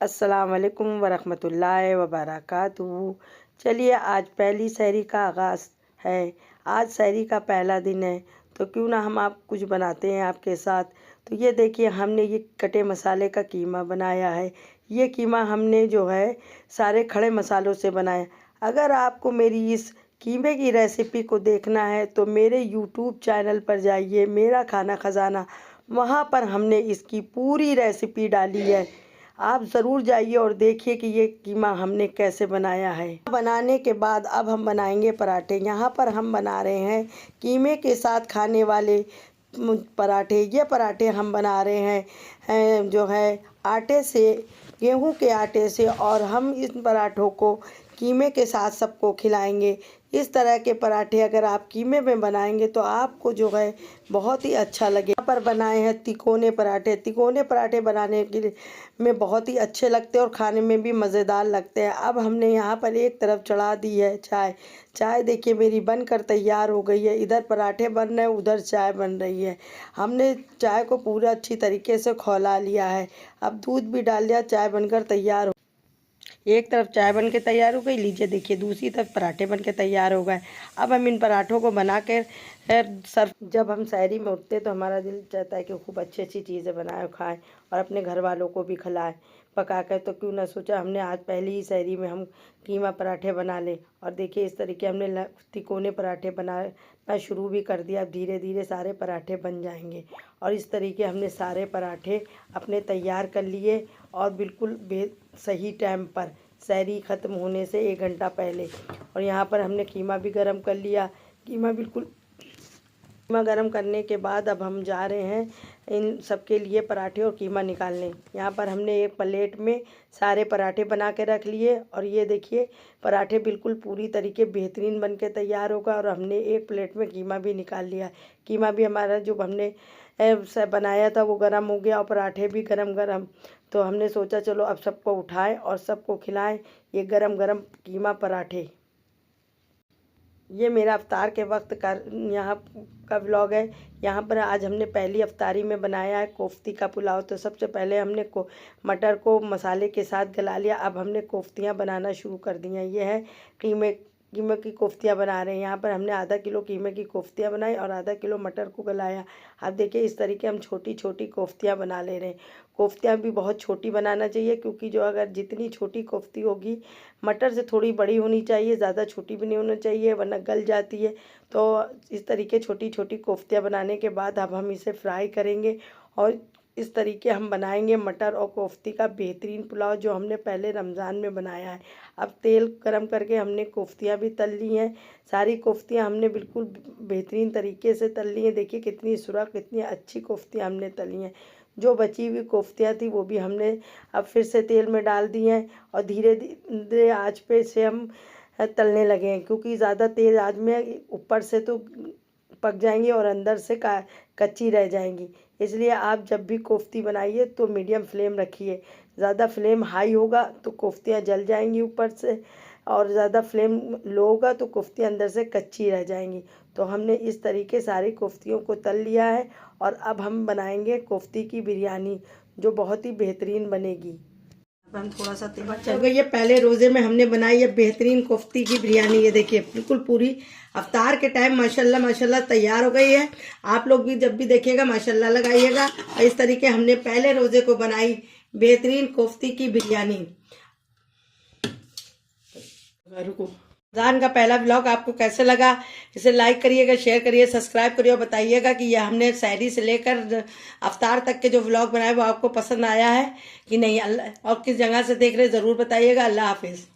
अस्सलाम वालेकुम वरहमतुल्लाहि वबरकातुहू। चलिए आज पहली सहरी का आगाज़ है। आज सहरी का पहला दिन है तो क्यों ना हम आप कुछ बनाते हैं आपके साथ। तो ये देखिए हमने ये कटे मसाले का कीमा बनाया है। ये कीमा हमने जो है सारे खड़े मसालों से बनाया। अगर आपको मेरी इस कीमे की रेसिपी को देखना है तो मेरे यूट्यूब चैनल पर जाइए, मेरा खाना ख़जाना, वहाँ पर हमने इसकी पूरी रेसिपी डाली है। आप ज़रूर जाइए और देखिए कि ये कीमा हमने कैसे बनाया है। बनाने के बाद अब हम बनाएंगे पराठे। यहाँ पर हम बना रहे हैं कीमे के साथ खाने वाले पराठे। ये पराठे हम बना रहे हैं जो है आटे से, गेहूं के आटे से, और हम इन पराठों को कीमे के साथ सबको खिलाएंगे। इस तरह के पराठे अगर आप कीमे में बनाएंगे तो आपको जो है बहुत ही अच्छा लगे। यहाँ पर बनाए हैं तिकोने पराठे। तिकोने पराठे बनाने के लिए में बहुत ही अच्छे लगते हैं और खाने में भी मज़ेदार लगते हैं। अब हमने यहाँ पर एक तरफ चढ़ा दी है चाय। चाय देखिए मेरी बनकर तैयार हो गई है। इधर पराठे बन रहे हैं, उधर चाय बन रही है। हमने चाय को पूरा अच्छी तरीके से खौला लिया है। अब दूध भी डाल दिया, चाय बनकर तैयार हो। एक तरफ चाय बन के तैयार हो गई, लीजिए देखिए दूसरी तरफ पराठे बन के तैयार हो गए। अब हम इन पराठों को बना कर सर्व। जब हम सहरी में उठते तो हमारा दिल चाहता है कि खूब अच्छी अच्छी चीज़ें बनाए और खाएं और अपने घर वालों को भी खिलाएं पका कर। तो क्यों ना सोचा हमने आज पहली ही सहरी में हम कीमा पराठे बना लें। और देखिए इस तरीके हमने तिकोने पराठे बनाना शुरू भी कर दिया। अब धीरे धीरे सारे पराठे बन जाएंगे और इस तरीके हमने सारे पराठे अपने तैयार कर लिए और बिल्कुल सही टाइम पर, सहरी ख़त्म होने से 1 घंटा पहले। और यहाँ पर हमने कीमा भी गरम कर लिया। कीमा गरम करने के बाद अब हम जा रहे हैं इन सब के लिए पराठे और कीमा निकालने। यहाँ पर हमने एक प्लेट में सारे पराठे बना के रख लिए और ये देखिए पराठे बिल्कुल पूरी तरीके बेहतरीन बन के तैयार होगा। और हमने एक प्लेट में कीमा भी निकाल लिया। कीमा भी हमारा जो हमने बनाया था वो गरम हो गया और पराठे भी गरम गरम। तो हमने सोचा चलो अब सबको उठाएं और सबको खिलाएं ये गरम गरम कीमा पराठे। ये मेरा अफ्तार के वक्त का यहाँ का व्लॉग है। यहाँ पर आज हमने पहली अफ्तारी में बनाया है कोफ्ती का पुलाव। तो सबसे पहले हमने मटर को मसाले के साथ गला लिया। अब हमने कोफ्तियाँ बनाना शुरू कर दी हैं। ये है कीमे की कोफ्तियाँ बना रहे हैं। यहाँ पर हमने आधा किलो कीमे की कोफ्तियाँ बनाई और आधा किलो मटर को गलाया। अब देखिए इस तरीके हम छोटी छोटी कोफ्तियाँ बना ले रहे हैं। कोफ्तियाँ भी बहुत छोटी बनाना चाहिए क्योंकि जो अगर जितनी छोटी कोफ्ती होगी, मटर से थोड़ी बड़ी होनी चाहिए, ज़्यादा छोटी भी नहीं होनी चाहिए वरना गल जाती है। तो इस तरीके छोटी छोटी कोफ्तियाँ बनाने के बाद अब हम इसे फ्राई करेंगे और इस तरीके हम बनाएंगे मटर और कोफ्ती का बेहतरीन पुलाव जो हमने पहले रमज़ान में बनाया है। अब तेल गरम करके हमने कोफ्तियाँ भी तल ली हैं। सारी कोफ्तियाँ हमने बिल्कुल बेहतरीन तरीके से तल ली हैं। देखिए कितनी सुरख, कितनी अच्छी कोफ्तियाँ हमने तली हैं। जो बची हुई कोफ्तियाँ थी वो भी हमने अब फिर से तेल में डाल दी हैं और धीरे धीरे आँच पे से हम तलने लगे हैं क्योंकि ज़्यादा तेज़ आँच में ऊपर से तो पक जाएंगी और अंदर से कच्ची रह जाएंगी। इसलिए आप जब भी कोफ्ती बनाइए तो मीडियम फ्लेम रखिए। ज़्यादा फ्लेम हाई होगा तो कोफ्तियाँ जल जाएंगी ऊपर से, और ज़्यादा फ्लेम लो होगा तो कोफ्तियाँ अंदर से कच्ची रह जाएंगी। तो हमने इस तरीके सारी कोफ्तियों को तल लिया है और अब हम बनाएंगे कोफ्ती की बिरयानी जो बहुत ही बेहतरीन बनेगी। अब हम थोड़ा सा तेल चल गई। ये पहले रोज़े में हमने बनाई है बेहतरीन कोफ्ती की बिरयानी। ये देखिए बिल्कुल पूरी अफ्तार के टाइम माशाल्लाह माशाल्लाह तैयार हो गई है। आप लोग भी जब भी देखिएगा माशाल्लाह लगाइएगा। और इस तरीके हमने पहले रोज़े को बनाई बेहतरीन कोफ्ती की बिरयानी। रमज़ान का पहला व्लॉग आपको कैसे लगा, इसे लाइक करिएगा, शेयर करिए, सब्सक्राइब करिए और बताइएगा कि यह हमने सहरी से लेकर अफ्तार तक के जो व्लॉग बनाए वो आपको पसंद आया है कि नहीं, और किस जगह से देख रहे ज़रूर बताइएगा। अल्लाह हाफिज़।